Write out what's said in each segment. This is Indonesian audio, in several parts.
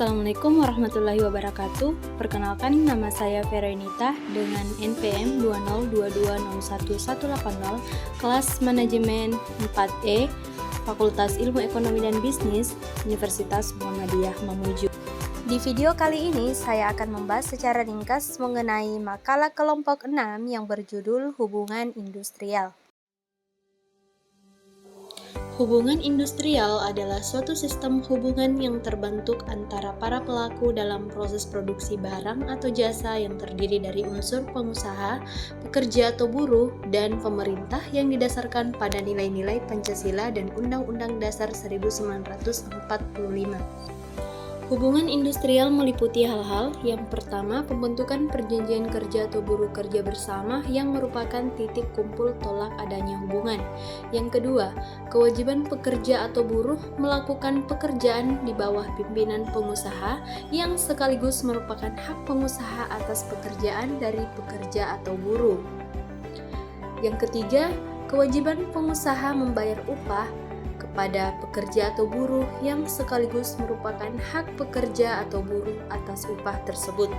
Assalamualaikum warahmatullahi wabarakatuh. Perkenalkan, nama saya Veronita dengan NPM 202201180, kelas Manajemen 4E, Fakultas Ilmu Ekonomi dan Bisnis, Universitas Muhammadiyah Mamuju. Di video kali ini, saya akan membahas secara ringkas mengenai makalah kelompok 6 yang berjudul Hubungan Industrial. Hubungan industrial adalah suatu sistem hubungan yang terbentuk antara para pelaku dalam proses produksi barang atau jasa yang terdiri dari unsur pengusaha, pekerja atau buruh, dan pemerintah yang didasarkan pada nilai-nilai Pancasila dan Undang-Undang Dasar 1945. Hubungan industrial meliputi hal-hal yang pertama, pembentukan perjanjian kerja atau buruh kerja bersama yang merupakan titik kumpul tolak adanya hubungan. Yang kedua, kewajiban pekerja atau buruh melakukan pekerjaan di bawah pimpinan pengusaha yang sekaligus merupakan hak pengusaha atas pekerjaan dari pekerja atau buruh. Yang ketiga, kewajiban pengusaha membayar upah kepada pekerja atau buruh yang sekaligus merupakan hak pekerja atau buruh atas upah tersebut.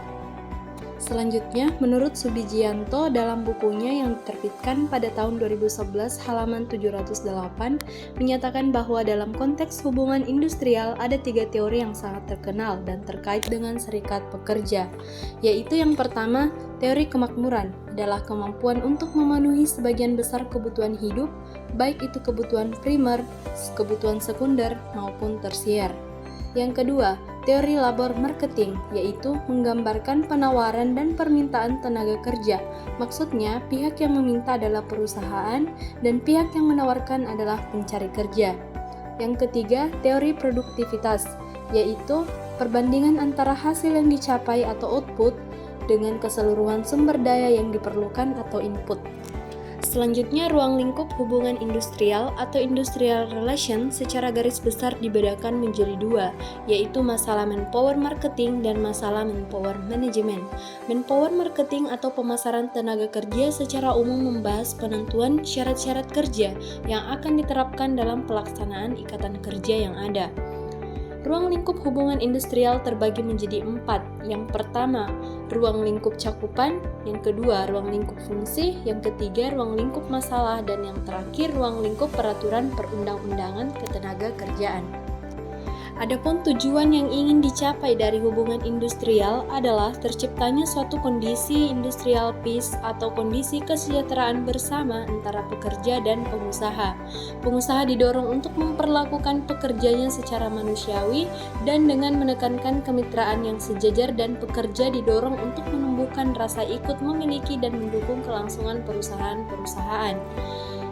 Selanjutnya, menurut Sudijianto dalam bukunya yang diterbitkan pada tahun 2011 halaman 708 menyatakan bahwa dalam konteks hubungan industrial ada 3 teori yang sangat terkenal dan terkait dengan serikat pekerja, yaitu yang pertama, teori kemakmuran adalah kemampuan untuk memenuhi sebagian besar kebutuhan hidup, baik itu kebutuhan primer, kebutuhan sekunder, maupun tersier. Yang kedua, teori labor marketing, yaitu menggambarkan penawaran dan permintaan tenaga kerja. Maksudnya, pihak yang meminta adalah perusahaan dan pihak yang menawarkan adalah pencari kerja. Yang ketiga, teori produktivitas, yaitu perbandingan antara hasil yang dicapai atau output dengan keseluruhan sumber daya yang diperlukan atau input. Selanjutnya, ruang lingkup hubungan industrial atau industrial relation secara garis besar dibedakan menjadi 2, yaitu masalah manpower marketing dan masalah manpower management. Manpower marketing atau pemasaran tenaga kerja secara umum membahas penentuan syarat-syarat kerja yang akan diterapkan dalam pelaksanaan ikatan kerja yang ada. Ruang lingkup hubungan industrial terbagi menjadi 4. Yang pertama, ruang lingkup cakupan, yang kedua, ruang lingkup fungsi, yang ketiga, ruang lingkup masalah, dan yang terakhir, ruang lingkup peraturan perundang-undangan ketenaga kerjaan. Adapun tujuan yang ingin dicapai dari hubungan industrial adalah terciptanya suatu kondisi industrial peace atau kondisi kesejahteraan bersama antara pekerja dan pengusaha. Pengusaha didorong untuk memperlakukan pekerjanya secara manusiawi dan dengan menekankan kemitraan yang sejajar, dan pekerja didorong untuk menumbuhkan rasa ikut memiliki dan mendukung kelangsungan perusahaan-perusahaan.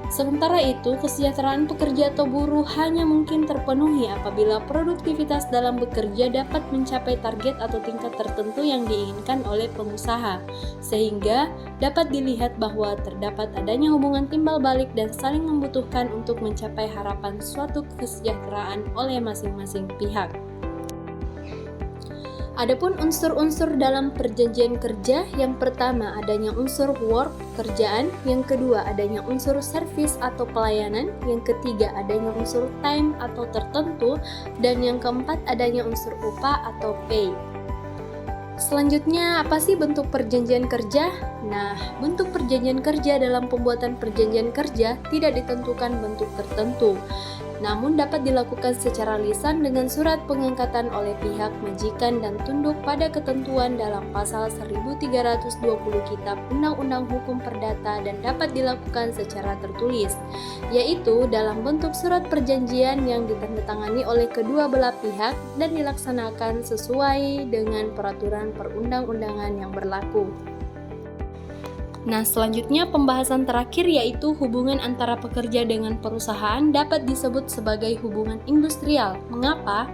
Sementara itu, kesejahteraan pekerja atau buruh hanya mungkin terpenuhi apabila produktivitas dalam bekerja dapat mencapai target atau tingkat tertentu yang diinginkan oleh pengusaha, sehingga dapat dilihat bahwa terdapat adanya hubungan timbal balik dan saling membutuhkan untuk mencapai harapan suatu kesejahteraan oleh masing-masing pihak. Adapun unsur-unsur dalam perjanjian kerja, yang pertama adanya unsur work, kerjaan, yang kedua adanya unsur service atau pelayanan, yang ketiga adanya unsur time atau tertentu, dan yang keempat adanya unsur upah atau pay. Selanjutnya, apa sih bentuk perjanjian kerja? Nah, bentuk perjanjian kerja dalam pembuatan perjanjian kerja tidak ditentukan bentuk tertentu, namun dapat dilakukan secara lisan dengan surat pengangkatan oleh pihak majikan dan tunduk pada ketentuan dalam pasal 1320 Kitab Undang-Undang Hukum Perdata, dan dapat dilakukan secara tertulis, yaitu dalam bentuk surat perjanjian yang ditandatangani oleh kedua belah pihak dan dilaksanakan sesuai dengan peraturan perundang-undangan yang berlaku. Nah, selanjutnya pembahasan terakhir yaitu hubungan antara pekerja dengan perusahaan dapat disebut sebagai hubungan industrial. Mengapa?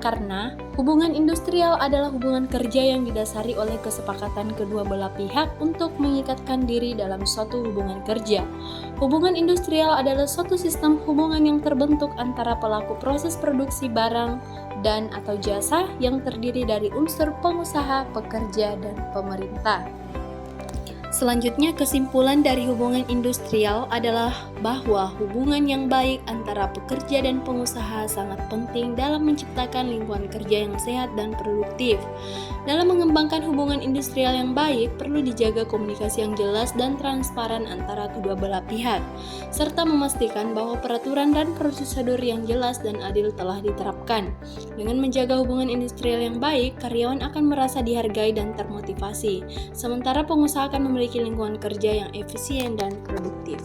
Karena hubungan industrial adalah hubungan kerja yang didasari oleh kesepakatan kedua belah pihak untuk mengikatkan diri dalam suatu hubungan kerja. Hubungan industrial adalah suatu sistem hubungan yang terbentuk antara pelaku proses produksi barang dan atau jasa yang terdiri dari unsur pengusaha, pekerja, dan pemerintah. Selanjutnya, kesimpulan dari hubungan industrial adalah bahwa hubungan yang baik antara pekerja dan pengusaha sangat penting dalam menciptakan lingkungan kerja yang sehat dan produktif. Dalam mengembangkan hubungan industrial yang baik, perlu dijaga komunikasi yang jelas dan transparan antara kedua belah pihak, serta memastikan bahwa peraturan dan prosedur yang jelas dan adil telah diterapkan. Dengan menjaga hubungan industrial yang baik, karyawan akan merasa dihargai dan termotivasi, sementara pengusaha akan memiliki lingkungan kerja yang efisien dan produktif.